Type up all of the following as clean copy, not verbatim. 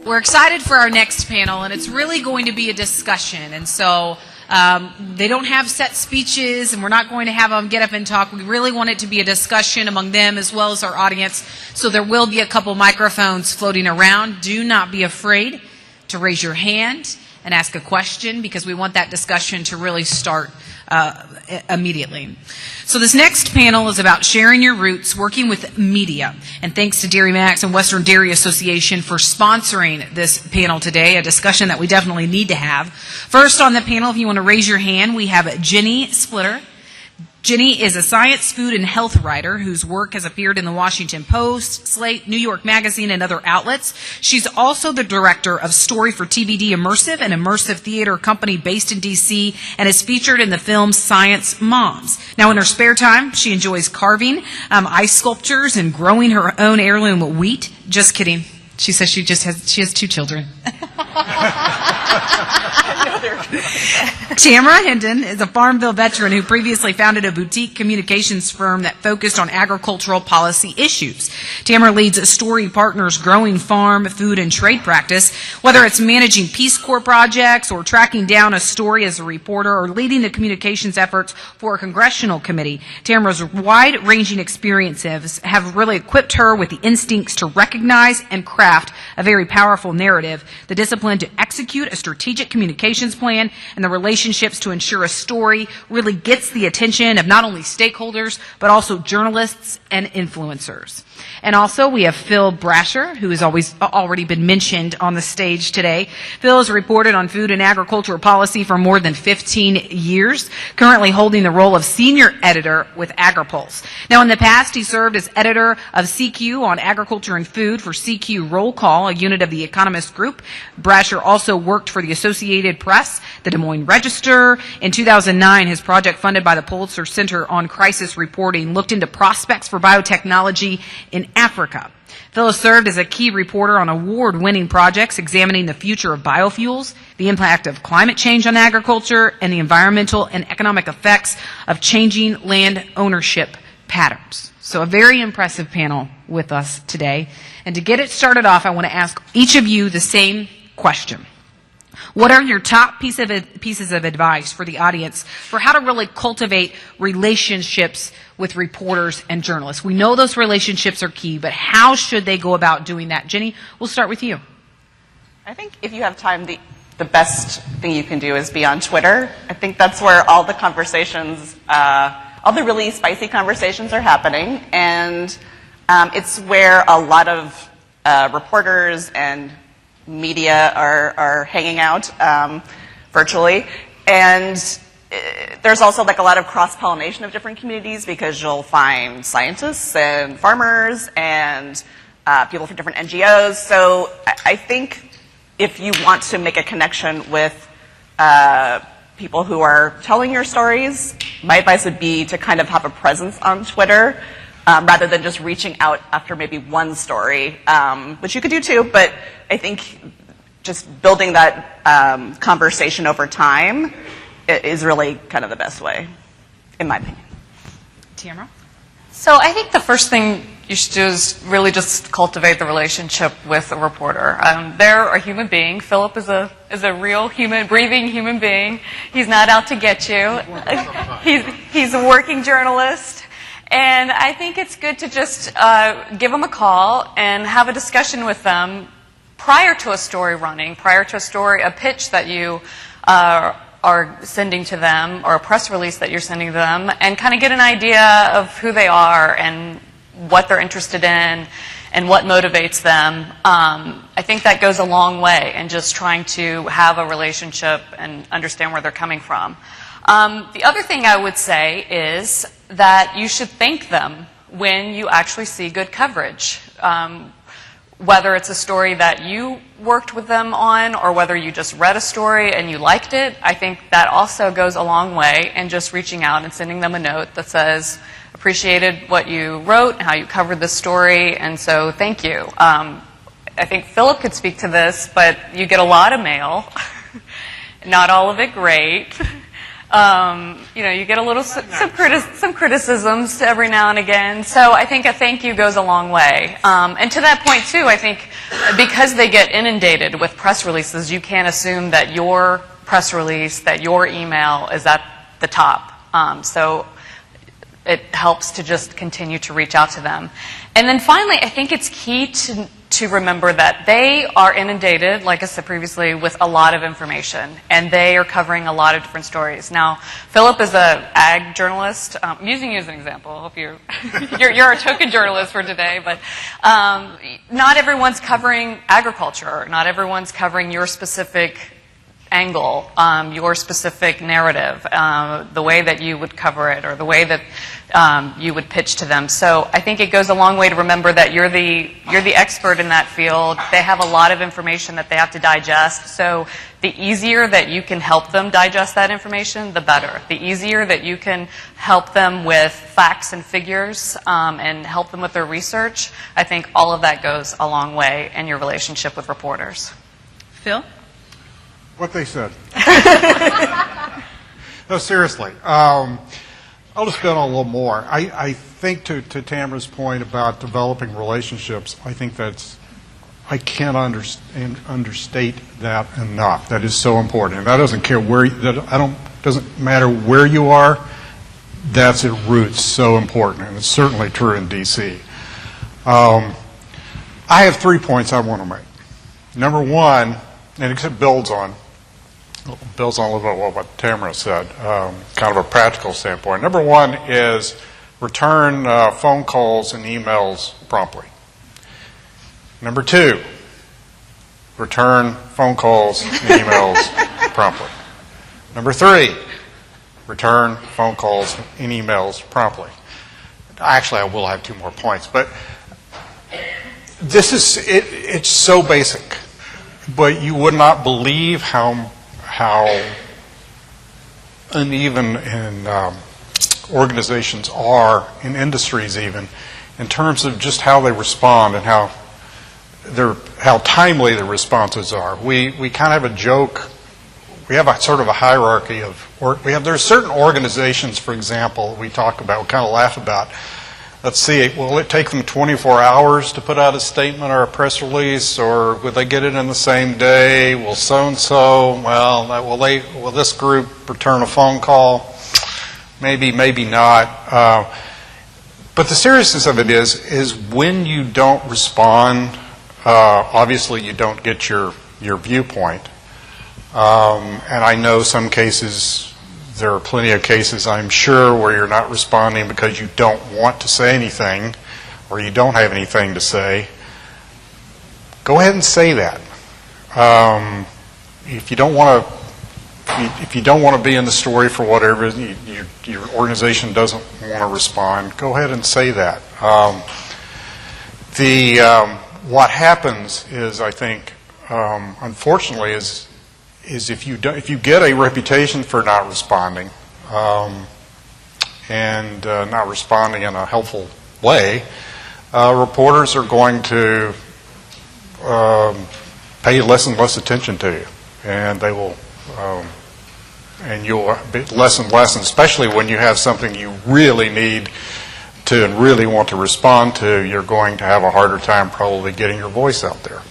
We're excited for our next panel, and it's really going to be a discussion. And so they don't have set speeches, and we're not going to have them get up and talk. We really want it to be a discussion among them as well as our audience. So there will be a couple microphones floating around. Do not be afraid to raise your hand and ask a question, because we want that discussion to really start immediately. So this next panel is about sharing your roots, working with media. And thanks to Dairy Max and Western Dairy Association for sponsoring this panel today, a discussion that we definitely need to have. First on the panel, if you want to raise your hand, we have Jenny Splitter. Jenny is a science, food, and health writer whose work has appeared in the Washington Post, Slate, New York Magazine, and other outlets. She's also the director of Story for TBD Immersive, an immersive theater company based in D.C., and is featured in the film Science Moms. Now, in her spare time, she enjoys carving, ice sculptures, and growing her own heirloom wheat. Just kidding. She says she has 2 children. Tamra Hinton is a Farmville veteran who previously founded a boutique communications firm that focused on agricultural policy issues. Tamra leads Story Partners' growing farm, food, and trade practice, whether it's managing Peace Corps projects or tracking down a story as a reporter or leading the communications efforts for a congressional committee. Tamra's wide-ranging experiences have really equipped her with the instincts to recognize and craft a very powerful narrative, the discipline to execute a strategic communications plan, and the relationships to ensure a story really gets the attention of not only stakeholders, but also journalists and influencers. And also, we have Phil Brasher, who has already been mentioned on the stage today. Phil has reported on food and agricultural policy for more than 15 years, currently holding the role of senior editor with AgriPulse. Now, in the past, he served as editor of CQ on agriculture and food for CQ Roll Call, a unit of the Economist Group. Brasher also worked for the Associated Press, the Des Moines Register. In 2009, his project funded by the Pulitzer Center on Crisis Reporting looked into prospects for biotechnology in Africa. Phil has served as a key reporter on award-winning projects examining the future of biofuels, the impact of climate change on agriculture, and the environmental and economic effects of changing land ownership patterns. So a very impressive panel with us today. And to get it started off, I want to ask each of you the same question. What are your top pieces of advice for the audience for how to really cultivate relationships with reporters and journalists? We know those relationships are key, but how should they go about doing that? Jenny, we'll start with you. I think if you have time, the best thing you can do is be on Twitter. I think that's where all the conversations, all the really spicy conversations are happening, and it's where a lot of reporters and media are hanging out virtually, and there's also like a lot of cross-pollination of different communities, because you'll find scientists and farmers and people from different NGOs. So I think if you want to make a connection with people who are telling your stories, my advice would be to kind of have a presence on Twitter, rather than just reaching out after maybe one story, which you could do too, but I think just building that conversation over time is really kind of the best way, in my opinion. Tamara? So I think the first thing you should do is really just cultivate the relationship with a reporter. They're a human being. Philip is a real human, breathing human being. He's not out to get you. He's a working journalist. And I think it's good to just give them a call and have a discussion with them prior to a story running, prior to a pitch that you are sending to them, or a press release that you're sending to them, and kind of get an idea of who they are and what they're interested in and what motivates them. I think that goes a long way in just trying to have a relationship and understand where they're coming from. The other thing I would say is that you should thank them when you actually see good coverage. Whether it's a story that you worked with them on, or whether you just read a story and you liked it, I think that also goes a long way in just reaching out and sending them a note that says, appreciated what you wrote and how you covered this story, and so thank you. I think Philip could speak to this, but you get a lot of mail, not all of it great. You get a little some criticisms every now and again. So I think a thank you goes a long way. And to that point too, I think because they get inundated with press releases, you can't assume that your press release, that your email is at the top. So it helps to just continue to reach out to them. And then finally, I think it's key to remember that they are inundated, like I said previously, with a lot of information, and they are covering a lot of different stories. Now, Philip is an ag journalist. I'm using you as an example. I hope you're a token journalist for today, but not everyone's covering agriculture. Not everyone's covering your specific angle, your specific narrative, the way that you would cover it, or the way that you would pitch to them. So I think it goes a long way to remember that you're the expert in that field. They have a lot of information that they have to digest. So the easier that you can help them digest that information, the better. The easier that you can help them with facts and figures and help them with their research, I think all of that goes a long way in your relationship with reporters. Phil? What they said. No, seriously. I'll just build on a little more. I think to Tamara's point about developing relationships, I think I can't understate that enough. That is so important. And that doesn't care doesn't matter where you are, that's at roots so important. And it's certainly true in D.C. I have 3 points I want to make. Number one, and it builds on a little bit what Tamara said, kind of a practical standpoint. Number one is return phone calls and emails promptly. Number two, return phone calls and emails promptly. Number three, return phone calls and emails promptly. Actually, I will have 2 more points, but this is it's so basic. But you would not believe how uneven organizations are, in industries even, in terms of just how they respond and how timely the responses are. We kind of have a joke. We have a sort of a hierarchy there are certain organizations, for example, we talk about, we kind of laugh about. Let's see, will it take them 24 hours to put out a statement or a press release, or would they get it in the same day? Will so-and-so, will this group return a phone call? Maybe, maybe not. But the seriousness of it is when you don't respond, obviously you don't get your viewpoint. And I know some cases, there are plenty of cases, I'm sure, where you're not responding because you don't want to say anything or you don't have anything to say. Go ahead and say that. If you don't want to be in the story for whatever your organization doesn't want to respond, go ahead and say that. What happens is, I think, unfortunately, is if you get a reputation for not responding and not responding in a helpful way, reporters are going to pay less and less attention to you, and they will, and you'll be less and less, and especially when you have something you really need to and really want to respond to, you're going to have a harder time probably getting your voice out there.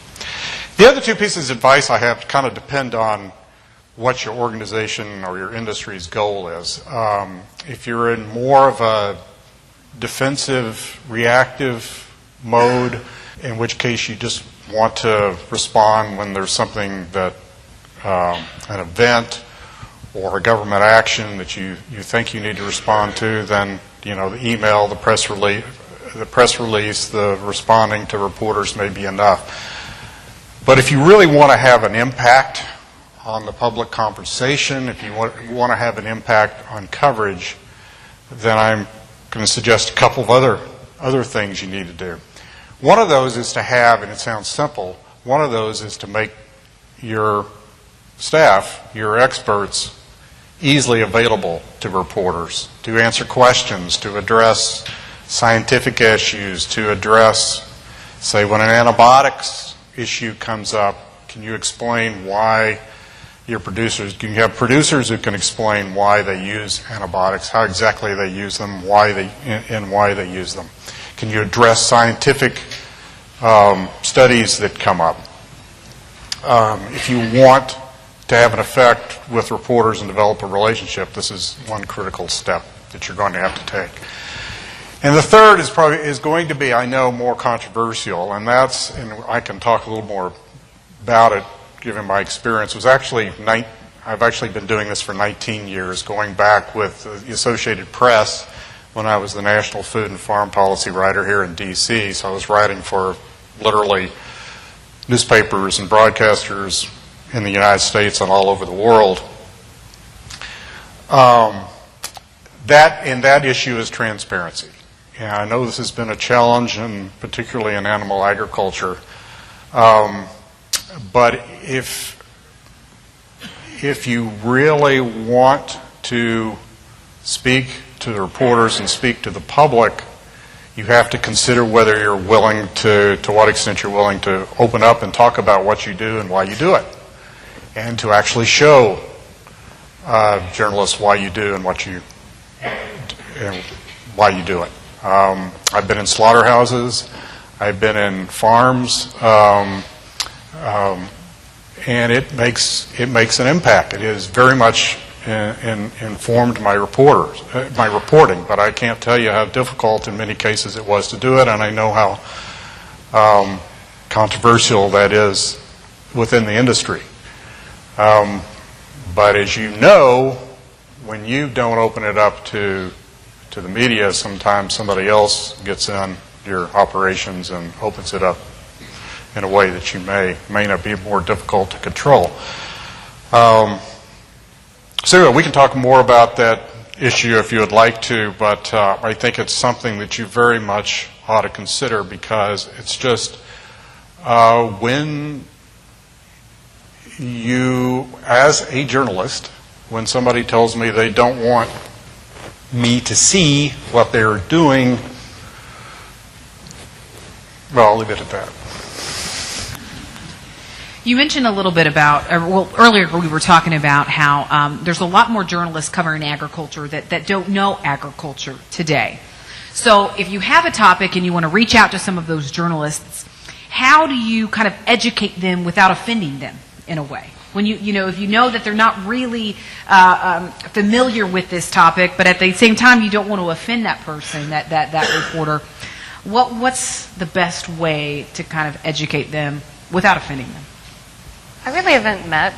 The other 2 pieces of advice I have kind of depend on what your organization or your industry's goal is. If you're in more of a defensive, reactive mode, in which case you just want to respond when there's something that, an event or a government action that you think you need to respond to, then the email, the press release, the responding to reporters may be enough. But if you really want to have an impact on the public conversation, if you want to have an impact on coverage, then I'm going to suggest a couple of other things you need to do. One of those is to have, and it sounds simple, one of those is to make your staff, your experts, easily available to reporters, to answer questions, to address scientific issues, to address, say, when an antibiotics issue comes up, can you explain why your producers. You have producers who can explain why they use antibiotics, how exactly they use them, why they use them. Can you address scientific studies that come up? If you want to have an effect with reporters and develop a relationship, this is one critical step that you're going to have to take. And the third is going to be, I know, more controversial, and I can talk a little more about it given my experience. I've actually been doing this for 19 years, going back with the Associated Press when I was the National Food and Farm Policy writer here in D.C., so I was writing for literally newspapers and broadcasters in the United States and all over the world. That issue is transparency. And I know this has been a challenge, and particularly in animal agriculture. But if you really want to speak to the reporters and speak to the public, you have to consider whether you're willing to what extent you're willing to open up and talk about what you do and why you do it, and to actually show journalists why you do and why you do it. I've been in slaughterhouses, I've been in farms, and it makes an impact. It has very much informed my reporting, but I can't tell you how difficult in many cases it was to do it, and I know how controversial that is within the industry. But as you know, when you don't open it up to the media, sometimes somebody else gets in your operations and opens it up in a way that you may not be more difficult to control. So we can talk more about that issue if you would like to, but I think it's something that you very much ought to consider, because it's just when you, as a journalist, when somebody tells me they don't want me to see what they're doing, well, I'll leave it at that. You mentioned a little bit about, earlier we were talking about how there's a lot more journalists covering agriculture that don't know agriculture today. So if you have a topic and you want to reach out to some of those journalists, how do you kind of educate them without offending them in a way? When if you know that they're not really familiar with this topic, but at the same time you don't want to offend that person, that reporter, what's the best way to kind of educate them without offending them? I really haven't met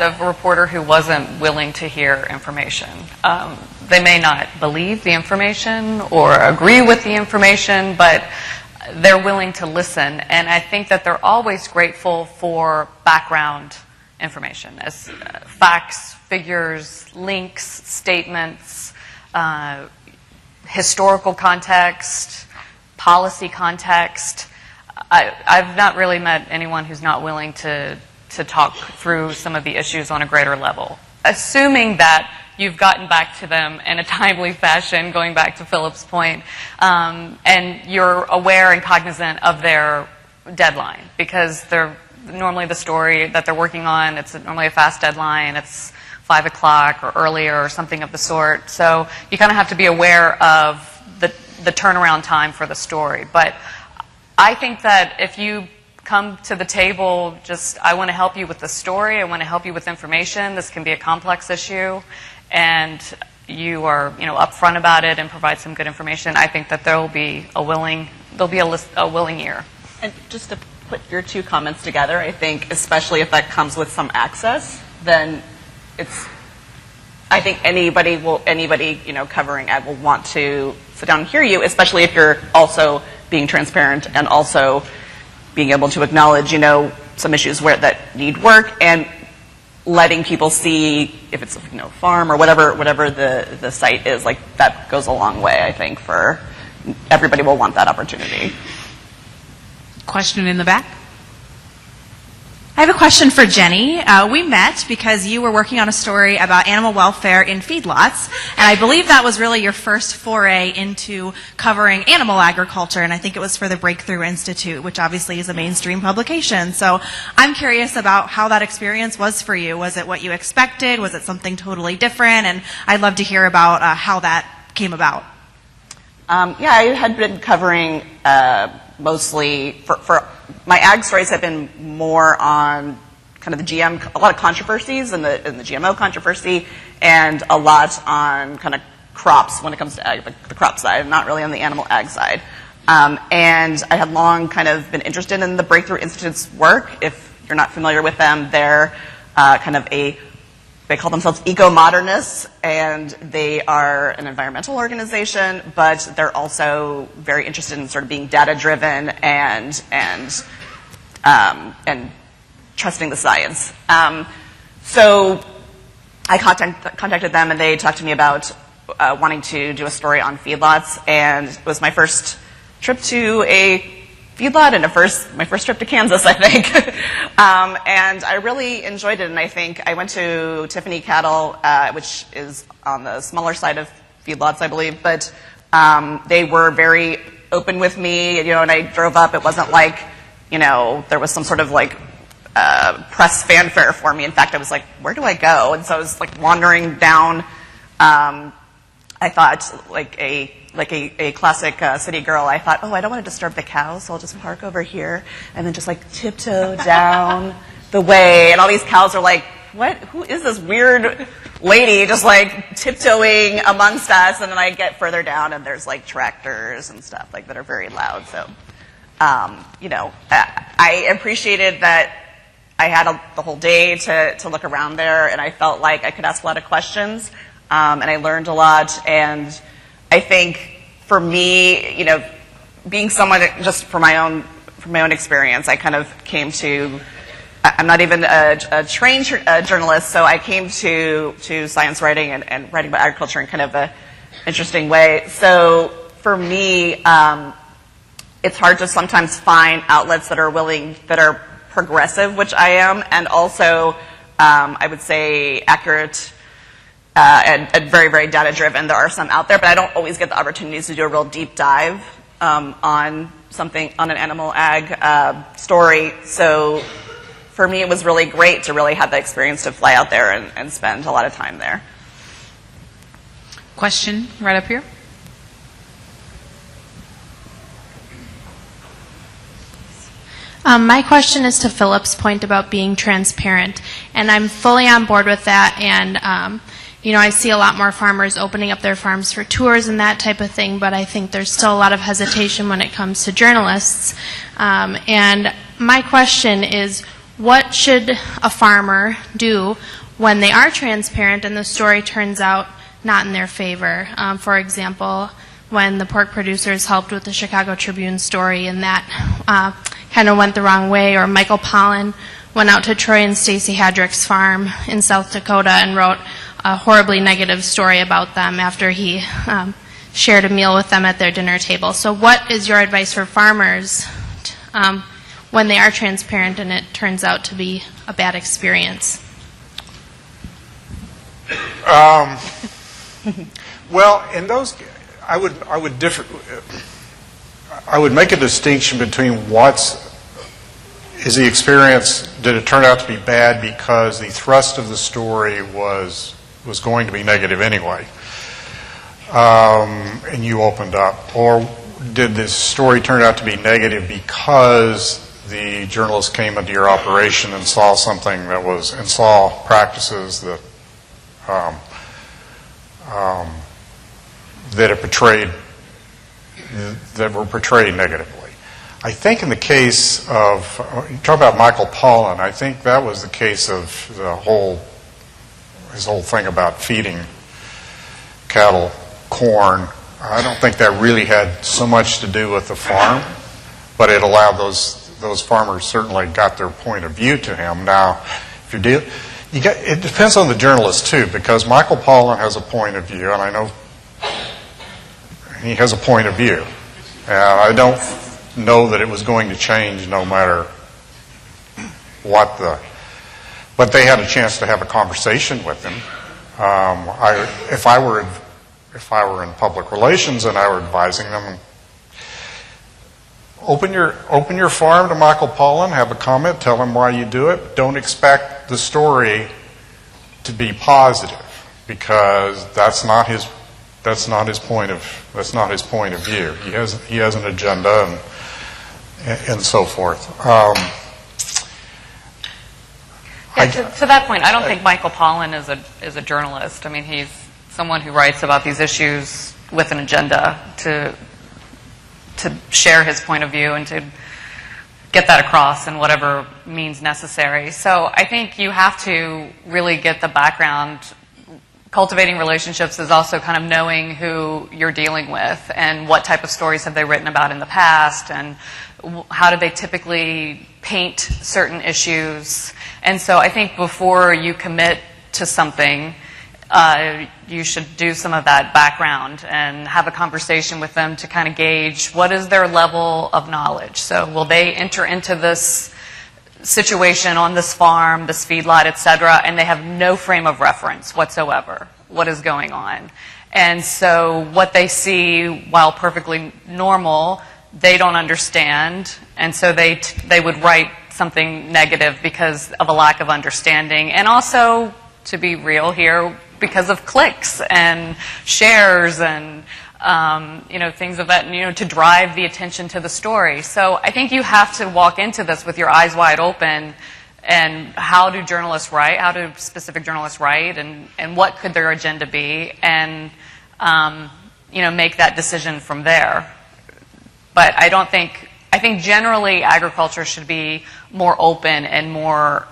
a reporter who wasn't willing to hear information. They may not believe the information or agree with the information, but they're willing to listen. And I think that they're always grateful for background information, as facts, figures, links, statements, historical context, policy context. I've not really met anyone who's not willing to talk through some of the issues on a greater level, assuming that you've gotten back to them in a timely fashion, going back to Philip's point, and you're aware and cognizant of their deadline, because they're normally the story that they're working on, it's normally a fast deadline, it's 5 o'clock or earlier or something of the sort. So you kind of have to be aware of the turnaround time for the story. But I think that if you come to the table I want to help you with the story, I want to help you with information, this can be a complex issue, and you are upfront about it and provide some good information, I think that there'll be a willing ear. And just to put your two comments together, I think especially if that comes with some access, then I think anybody covering ag will want to sit down and hear you, especially if you're also being transparent and also being able to acknowledge, some issues that need work, and letting people see if it's farm or whatever the site is, that goes a long way, I think, for everybody will want that opportunity. Question in the back? I I have a question for Jenny. We met because you were working on a story about animal welfare in feedlots, and I believe that was really your first foray into covering animal agriculture, and I think it was for the Breakthrough Institute, which obviously is a mainstream publication. So I'm curious about how that experience was for you. Was it what you expected? Was it something totally different? And I'd love to hear about how that came about. Yeah, I had been covering mostly for my ag stories have been more on kind of the GM, a lot of controversies in the GMO controversy, and a lot on kind of crops when it comes to ag, the crop side, not really on the animal ag side. And I had long kind of been interested in the Breakthrough Institute's work. If you're not familiar with them, they're kind of they call themselves eco-modernists, and they are an environmental organization, but they're also very interested in sort of being data-driven and trusting the science. So I contacted them, and they talked to me about wanting to do a story on feedlots, and it was my first trip to a feedlot and my first trip to Kansas, I think. And I really enjoyed it, and I think I went to Tiffany Cattle, which is on the smaller side of feedlots, I believe, but they were very open with me, and I drove up. It wasn't like, there was some sort of like press fanfare for me. In fact, I was like, where do I go? And so I was like wandering down, I thought like a classic city girl, I thought, I don't want to disturb the cows, so I'll just park over here and then just like tiptoe down the way. And all these cows are like, what? Who is this weird lady just like tiptoeing amongst us? And then I get further down and there's like tractors and stuff like that are very loud. So, I appreciated that I had the whole day to look around there, and I felt like I could ask a lot of questions, and I learned a lot. And I think for me, being someone just from my own experience, I kind of came to. I'm not even a trained journalist, so I came to science writing and writing about agriculture in kind of an interesting way. So for me, it's hard to sometimes find outlets that are progressive, which I am, and also I would say accurate. And very, very data-driven. There are some out there, but I don't always get the opportunities to do a real deep dive on an animal ag story. So for me, it was really great to really have the experience to fly out there and spend a lot of time there. Question right up here. My question is to Philip's point about being transparent, and I'm fully on board with that. And I see a lot more farmers opening up their farms for tours and that type of thing, but I think there's still a lot of hesitation when it comes to journalists. And my question is, what should a farmer do when they are transparent and the story turns out not in their favor? For example, when the pork producers helped with the Chicago Tribune story and that kind of went the wrong way, or Michael Pollan went out to Troy and Stacy Hadrick's farm in South Dakota and wrote a horribly negative story about them after he shared a meal with them at their dinner table. So what is your advice for farmers when they are transparent and it turns out to be a bad experience? Well, in those, I would differ. I would make a distinction between is the experience, did it turn out to be bad because the thrust of the story was going to be negative anyway, and you opened up, or did this story turn out to be negative because the journalist came into your operation and saw something and saw practices that that were portrayed negatively. I think in the case of, you talk about Michael Pollan, I think that was the case of his whole thing about feeding cattle corn. I don't think that really had so much to do with the farm, but it allowed those farmers certainly got their point of view to him. Now, if it depends on the journalist too, because Michael Pollan has a point of view, and I know he has a point of view. And I don't know that it was going to change no matter but they had a chance to have a conversation with him. If I were in public relations and I were advising them, open your farm to Michael Pollan, have a comment, tell him why you do it. Don't expect the story to be positive, because that's not his point of view. He has an agenda and so forth. To that point, I don't think Michael Pollan is a journalist. I mean, he's someone who writes about these issues with an agenda to share his point of view and to get that across in whatever means necessary. So I think you have to really get the background. Cultivating relationships is also kind of knowing who you're dealing with and what type of stories have they written about in the past and how do they typically paint certain issues. And so I think before you commit to something, you should do some of that background and have a conversation with them to kind of gauge what is their level of knowledge. So will they enter into this situation on this farm, this feedlot, et cetera, and they have no frame of reference whatsoever, what is going on. And so what they see, while perfectly normal, they don't understand, and so they would write something negative because of a lack of understanding, and also, to be real here, because of clicks and shares and things of that, to drive the attention to the story. So I think you have to walk into this with your eyes wide open. And how do journalists write? How do specific journalists write? And what could their agenda be? And make that decision from there. But I think generally agriculture should be more open and more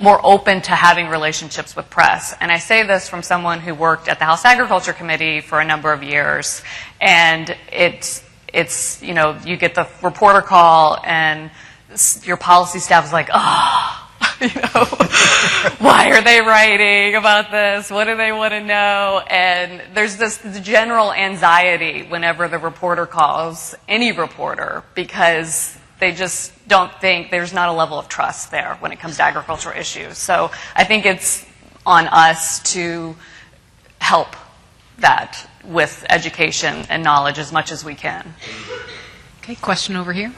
open to having relationships with press. And I say this from someone who worked at the House Agriculture Committee for a number of years. And it's you get the reporter call and your policy staff is like, why are they writing about this? What do they want to know? And there's this general anxiety whenever the reporter calls, any reporter, because they just don't think there's not a level of trust there when it comes to agricultural issues. So I think it's on us to help that with education and knowledge as much as we can. Okay, question over here.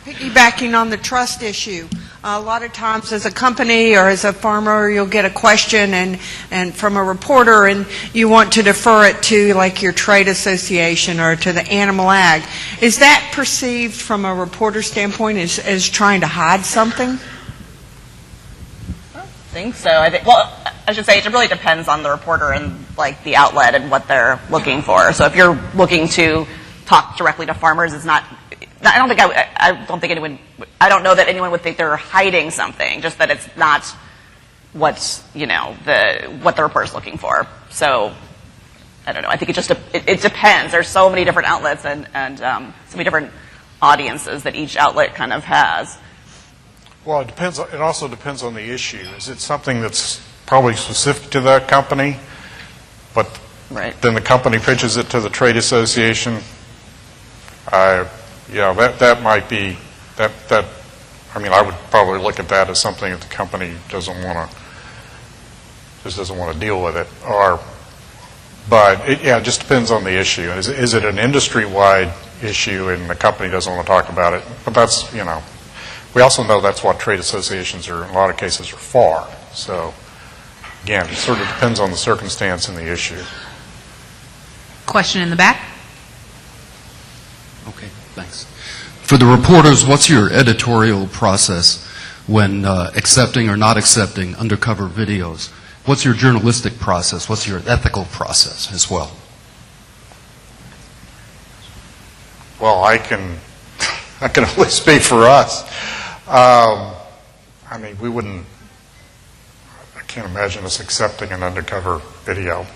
Piggybacking on the trust issue, a lot of times as a company or as a farmer, you'll get a question and from a reporter, and you want to defer it to like your trade association or to the animal ag. Is that perceived from a reporter standpoint as trying to hide something? I don't think so. I should say it really depends on the reporter and like the outlet and what they're looking for. So if you're looking to talk directly to farmers, it's not. I don't know that anyone would think they're hiding something, just that it's not what the reporter's looking for. So I don't know. I think it depends. There's so many different outlets and so many different audiences that each outlet kind of has. Well, it depends. It also depends on the issue. Is it something that's probably specific to that company, but then the company pitches it to the trade association? That might be that. I would probably look at that as something that the company doesn't want to deal with it. But it just depends on the issue. Is it an industry-wide issue and the company doesn't want to talk about it? But that's we also know that's what trade associations are in a lot of cases are for. So again, it sort of depends on the circumstance and the issue. Question in the back. Okay, thanks. For the reporters, what's your editorial process when accepting or not accepting undercover videos? What's your journalistic process? What's your ethical process as well? Well, I can only speak for us. We wouldn't. I can't imagine us accepting an undercover video.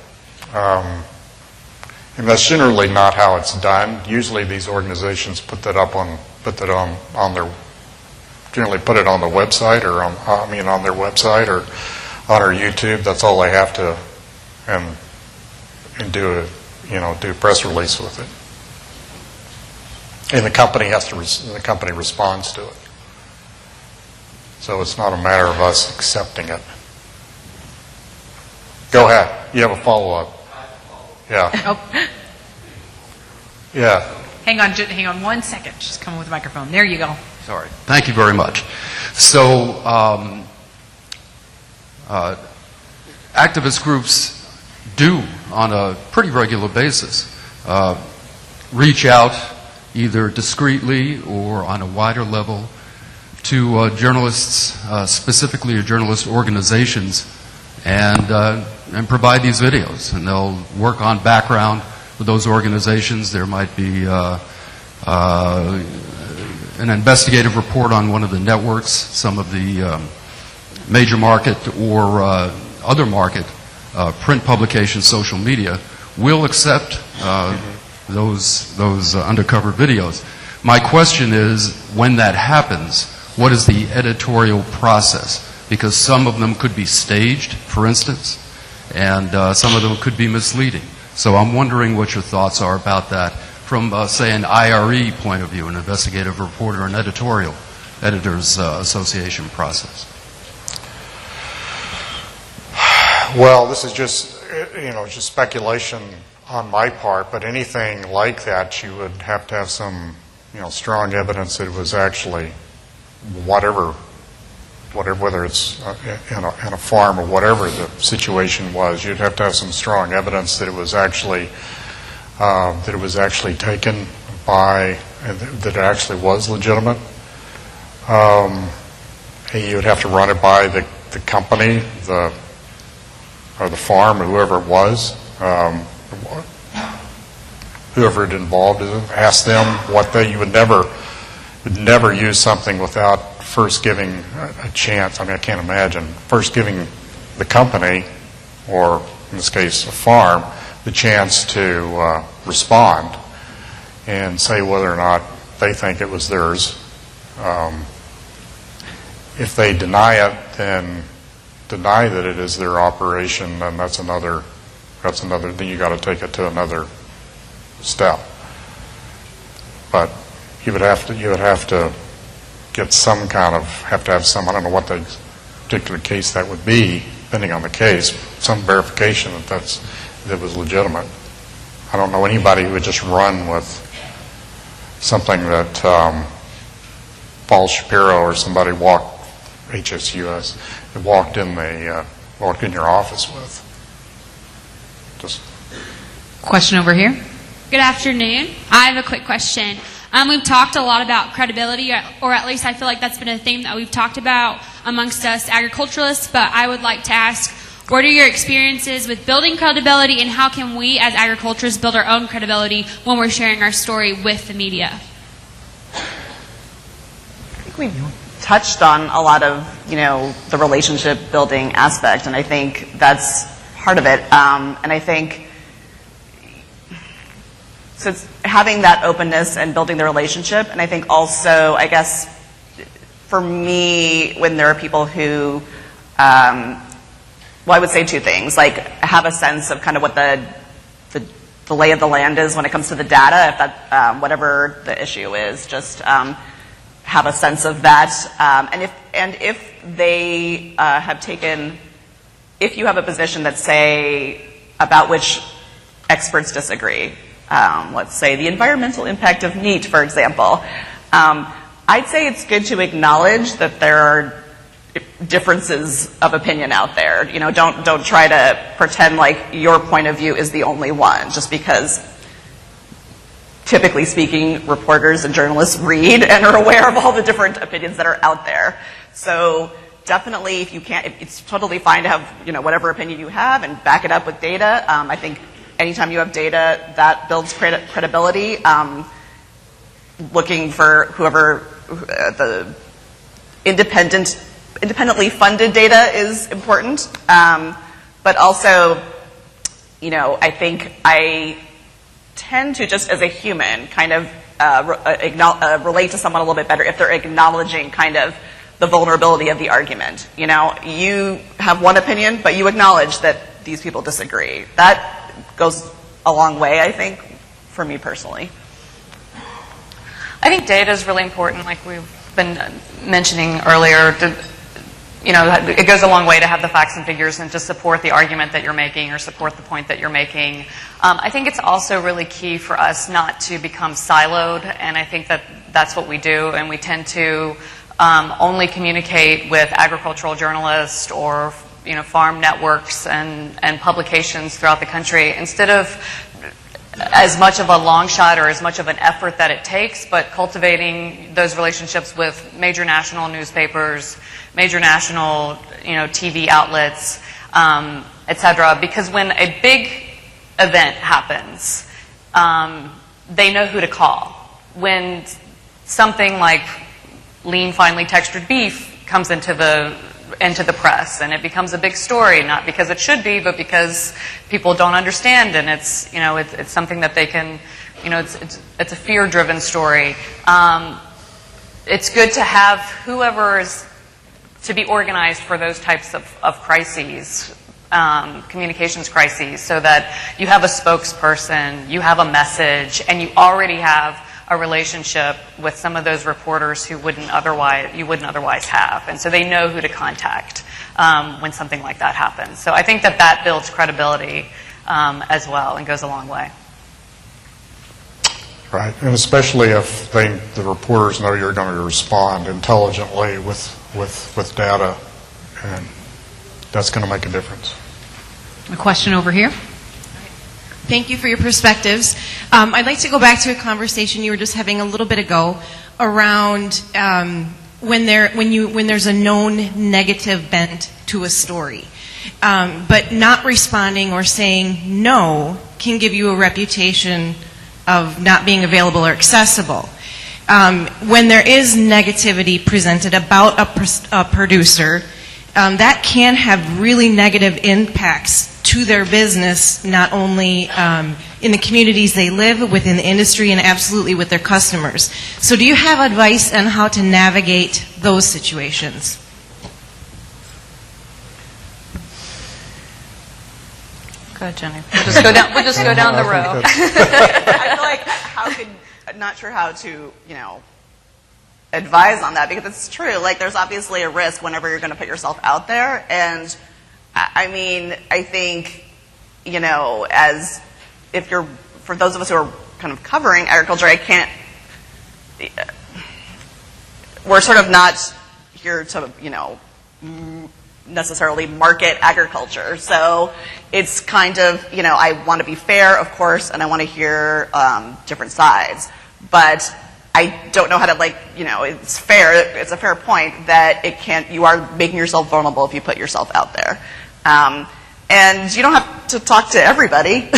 And that's generally not how it's done. Usually, these organizations put it on the website or on their website or on our YouTube. That's all they have to, and do a press release with it. And the company responds to it. So it's not a matter of us accepting it. Go ahead. You have a follow-up. Yeah. Oh, Yeah. hang on 1 second. Just come with the microphone. There you go. Sorry. Thank you very much. So, activist groups do, on a pretty regular basis, reach out either discreetly or on a wider level to journalists, specifically or journalist organizations, and provide these videos. And they'll work on background with those organizations. There might be an investigative report on one of the networks, some of the major market or other market print publications, social media will accept those undercover videos. My question is, when that happens, what is the editorial process? Because some of them could be staged, for instance, and some of them could be misleading. So I'm wondering what your thoughts are about that from, say, an IRE point of view, an investigative reporter and editorial editors association process. Well, this is just, just speculation on my part, but anything like that, you would have to have some, strong evidence that it was actually whatever, whether it's in a farm or whatever the situation was, you'd have to have some strong evidence that it was actually taken by, that it actually was legitimate. You'd have to run it by the company, or the farm, or whoever it was, whoever it involved, ask them what you would never use something without first giving a chance. I mean, I can't imagine first giving the company, or in this case a farm, the chance to respond and say whether or not they think it was theirs. If they deny it, then deny that it is their operation, then that's another. Then you got to take it to another step. But you would have to get some kind of, have to have some, I don't know what the particular case that would be, depending on the case, some verification that that was legitimate. I don't know anybody who would just run with something that Paul Shapiro or somebody HSUS, walked in your office with. Just Question over here. Good afternoon. I have a quick question. We've talked a lot about credibility, or at least I feel like that's been a theme that we've talked about amongst us agriculturalists, but I would like to ask, what are your experiences with building credibility, and how can we as agriculturists build our own credibility when we're sharing our story with the media? I think we've touched on a lot of, the relationship building aspect, and I think that's part of it. And I think so it's having that openness and building the relationship. And I think also, I guess, for me, when there are people who, I would say two things, like have a sense of kind of what the lay of the land is when it comes to the data, if that, whatever the issue is, just have a sense of that. And if they have taken, if you have a position that, say, about which experts disagree, let's say the environmental impact of meat, for example, I'd say it's good to acknowledge that there are differences of opinion out there. Don't try to pretend like your point of view is the only one, just because, typically speaking, reporters and journalists read and are aware of all the different opinions that are out there. So definitely, if you can't, it's totally fine to have, whatever opinion you have and back it up with data. I think anytime you have data, that builds credibility. Looking for whoever the independently funded data is important. But also, I think I tend to, just as a human, kind of relate to someone a little bit better if they're acknowledging kind of the vulnerability of the argument. You have one opinion, but you acknowledge that these people disagree. That goes a long way, I think, for me personally. I think data is really important, like we've been mentioning earlier. it goes a long way to have the facts and figures and to support the argument that you're making or support the point that you're making. I think it's also really key for us not to become siloed, and I think that that's what we do, and we tend to only communicate with agricultural journalists or farm networks and publications throughout the country instead of as much of a long shot or as much of an effort that it takes, but cultivating those relationships with major national newspapers, major national TV outlets, etc. Because when a big event happens, they know who to call. When something like lean, finely textured beef comes into the press and it becomes a big story, not because it should be, but because people don't understand, and it's something that they can, it's a fear-driven story. It's good to have whoever's to be organized for those types of crises, communications crises, so that you have a spokesperson, you have a message, and you already have a relationship with some of those reporters who you wouldn't otherwise have, and so they know who to contact when something like that happens. So I think that builds credibility as well and goes a long way. Right, and especially if the reporters know you're going to respond intelligently with data, and that's going to make a difference. A question over here. Thank you for your perspectives. I'd like to go back to a conversation you were just having a little bit ago around when there's a known negative bent to a story, but not responding or saying no can give you a reputation of not being available or accessible. When there is negativity presented about a producer, that can have really negative impacts to their business, not only in the communities they live, within the industry, and absolutely with their customers. So do you have advice on how to navigate those situations? Go ahead, Jenny. We'll just go down the row. I feel like I'm not sure how to, advise on that, because it's true. Like, there's obviously a risk whenever you're going to put yourself out there, and I think, as if you're, for those of us who are kind of covering agriculture, we're sort of not here to, necessarily market agriculture. So it's kind of, I want to be fair, of course, and I want to hear different sides. But I don't know how to, it's fair, it's a fair point that you are making yourself vulnerable if you put yourself out there. And you don't have to talk to everybody.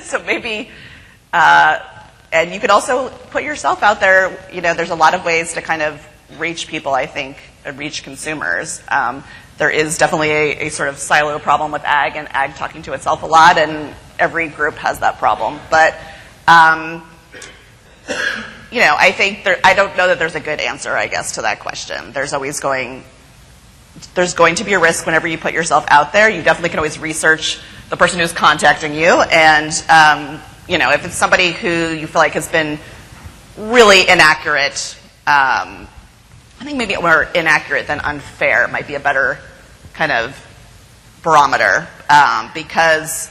So maybe, and you could also put yourself out there. There's a lot of ways to kind of reach people, I think, reach consumers. There is definitely a sort of silo problem with ag, and ag talking to itself a lot, and every group has that problem. But, I think I don't know that there's a good answer, I guess, to that question. There's going to be a risk whenever you put yourself out there. You definitely can always research the person who's contacting you, and if it's somebody who you feel like has been really inaccurate, I think maybe more inaccurate than unfair might be a better kind of barometer, because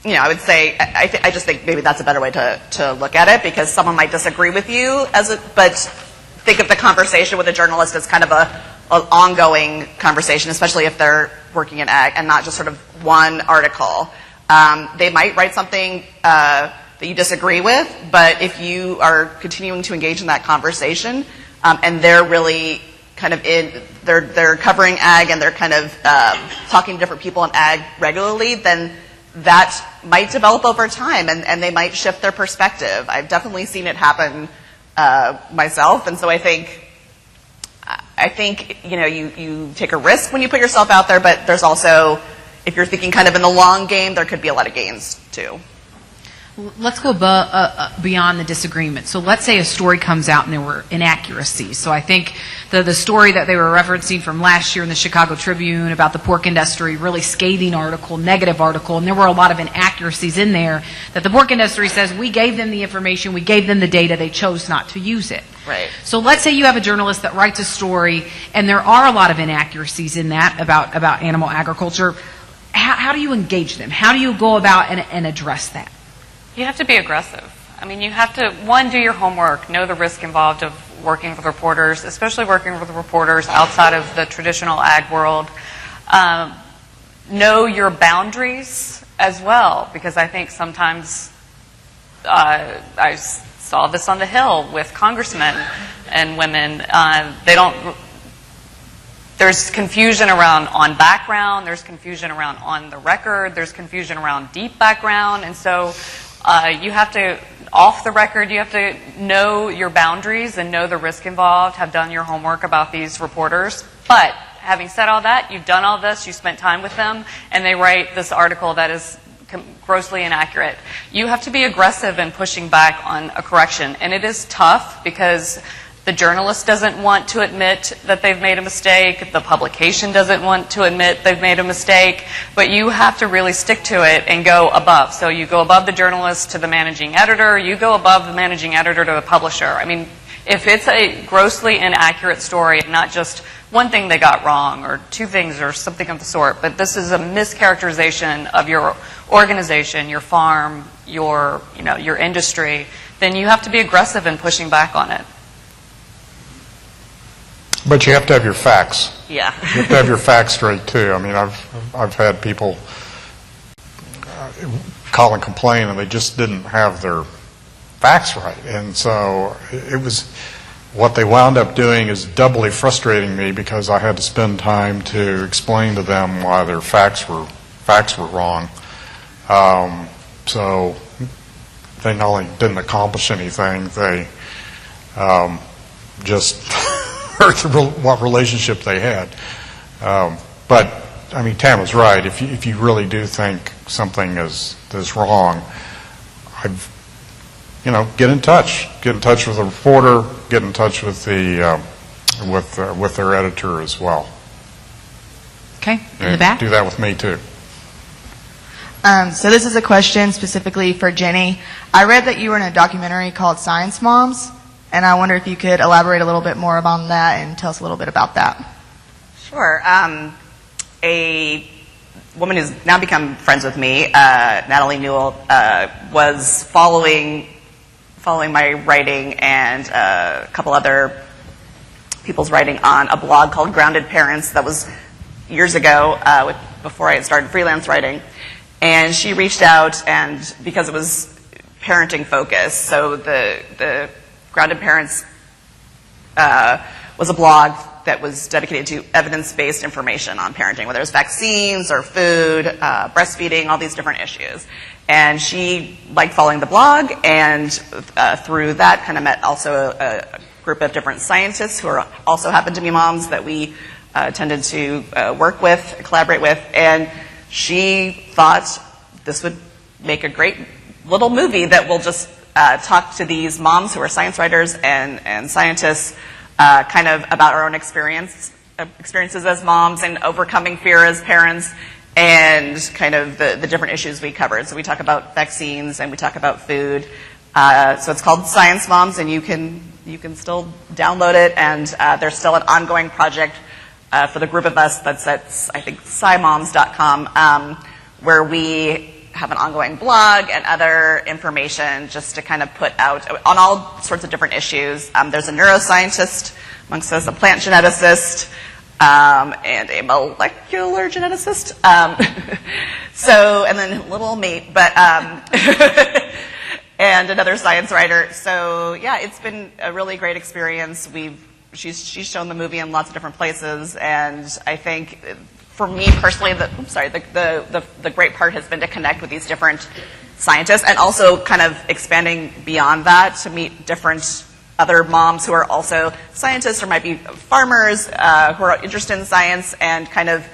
I would say I just think maybe that's a better way to look at it, because someone might disagree with you but think of the conversation with a journalist as kind of an ongoing conversation, especially if they're working in ag and not just sort of one article. They might write something that you disagree with, but if you are continuing to engage in that conversation, and they're really kind of they're covering ag, and they're kind of talking to different people in ag regularly, then that might develop over time, and they might shift their perspective. I've definitely seen it happen myself, and so I think you take a risk when you put yourself out there, but there's also, if you're thinking kind of in the long game, there could be a lot of gains too. Let's go beyond the disagreement. So let's say a story comes out and there were inaccuracies. So I think the story that they were referencing from last year in the Chicago Tribune about the pork industry, really scathing article, negative article, and there were a lot of inaccuracies in there that the pork industry says we gave them the information, we gave them the data, they chose not to use it. Right. So let's say you have a journalist that writes a story, and there are a lot of inaccuracies in that about animal agriculture. How do you engage them? How do you go about and address that? You have to be aggressive. I mean, you have to, one, do your homework, know the risk involved of working with reporters, especially working with reporters outside of the traditional ag world. Know your boundaries as well, because I think sometimes I saw this on the Hill with congressmen and women. There's confusion around on background, there's confusion around on the record, there's confusion around deep background, and so you have to, off the record, you have to know your boundaries and know the risk involved, have done your homework about these reporters. But having said all that, you've done all this, you spent time with them, and they write this article that is grossly inaccurate. You have to be aggressive in pushing back on a correction, and it is tough because the journalist doesn't want to admit that they've made a mistake. The publication doesn't want to admit they've made a mistake. But you have to really stick to it and go above. So you go above the journalist to the managing editor. You go above the managing editor to the publisher. I mean, if it's a grossly inaccurate story, not just one thing they got wrong or two things or something of the sort, but this is a mischaracterization of your organization, your farm, your industry, then you have to be aggressive in pushing back on it. But you have to have your facts. Yeah. You have to have your facts straight too. I mean, I've had people call and complain, and they just didn't have their facts right, and so it was. What they wound up doing is doubly frustrating me because I had to spend time to explain to them why their facts were wrong. So they not only didn't accomplish anything, they just hurt what relationship they had. But I mean, Tamara's right. If you really do think something is wrong, get in touch. Get in touch with the reporter. Get in touch with with their editor as well. Okay, in the back. Do that with me too. So this is a question specifically for Jenny. I read that you were in a documentary called Science Moms, and I wonder if you could elaborate a little bit more about that and tell us a little bit about that. Sure. A woman who's now become friends with me, Natalie Newell, was following my writing and a couple other people's writing on a blog called Grounded Parents that was years ago, before I had started freelance writing. And she reached out, and because it was parenting focused, so the Grounded Parents was a blog that was dedicated to evidence-based information on parenting, whether it's vaccines or food, breastfeeding, all these different issues. And she liked following the blog, and through that kind of met also a group of different scientists who also happened to be moms that we tended to work with, collaborate with, and she thought this would make a great little movie that will just talk to these moms who are science writers and scientists kind of about our own experiences as moms and overcoming fear as parents, and kind of the different issues we covered. So we talk about vaccines and we talk about food. So it's called Science Moms, and you can still download it, and there's still an ongoing project for the group of us that's at, I think, scimoms.com, where we have an ongoing blog and other information just to kind of put out on all sorts of different issues. There's a neuroscientist amongst us, a plant geneticist, and a molecular geneticist. And then little me, but and another science writer. So yeah, it's been a really great experience. She's shown the movie in lots of different places, and I think for me personally, the great part has been to connect with these different scientists, and also kind of expanding beyond that to meet different other moms who are also scientists or might be farmers who are interested in science, and kind of,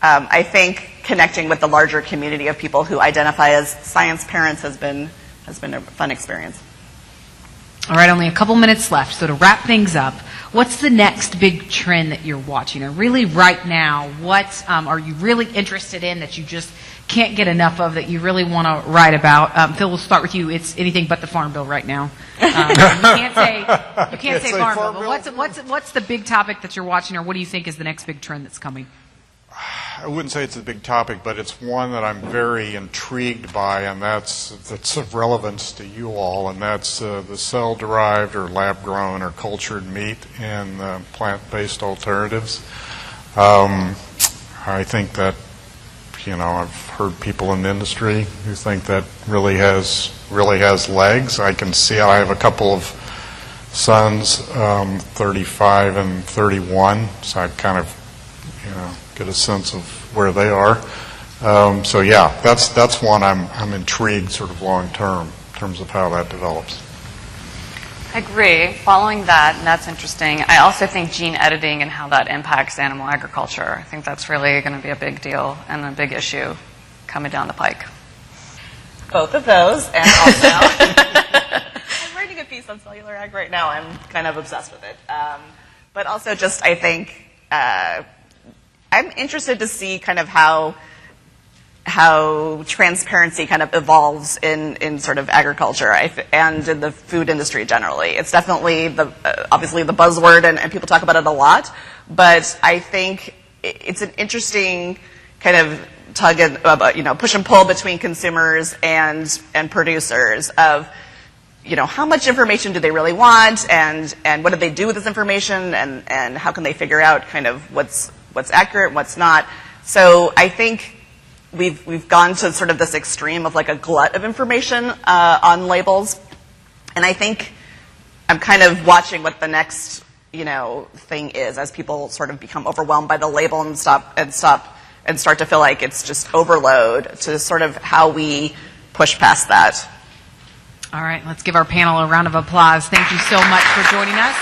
I think, connecting with the larger community of people who identify as science parents has been a fun experience. All right, only a couple minutes left. So to wrap things up, What's the next big trend that you're watching? Or really right now, what are you really interested in that you just can't get enough of, that you really want to write about? Phil, we'll start with you. It's anything but the Farm Bill right now. You can't say Farm Bill, but what's the big topic that you're watching, or what do you think is the next big trend that's coming? I wouldn't say it's a big topic, but it's one that I'm very intrigued by, and that's of relevance to you all, and that's the cell-derived or lab-grown or cultured meat and plant-based alternatives. I think that, I've heard people in the industry who think that really has legs. I can see I have a couple of sons, 35 and 31, so I kind of, get a sense of where they are. So yeah, that's one I'm intrigued sort of long term in terms of how that develops. I agree. Following that, and that's interesting, I also think gene editing and how that impacts animal agriculture. I think that's really going to be a big deal and a big issue coming down the pike. Both of those, and also I'm writing a piece on cellular ag right now. I'm kind of obsessed with it. But also just, I think, I'm interested to see kind of how transparency kind of evolves in sort of agriculture and in the food industry generally. It's definitely obviously the buzzword, and people talk about it a lot, but I think it's an interesting kind of tug and push and pull between consumers and producers of how much information do they really want, and what do they do with this information, and how can they figure out kind of what's accurate and what's not. So I think we've gone to sort of this extreme of like a glut of information on labels, and I think I'm kind of watching what the next thing is as people sort of become overwhelmed by the label and start to feel like it's just overload, to sort of how we push past that. All right, let's give our panel a round of applause. Thank you so much for joining us.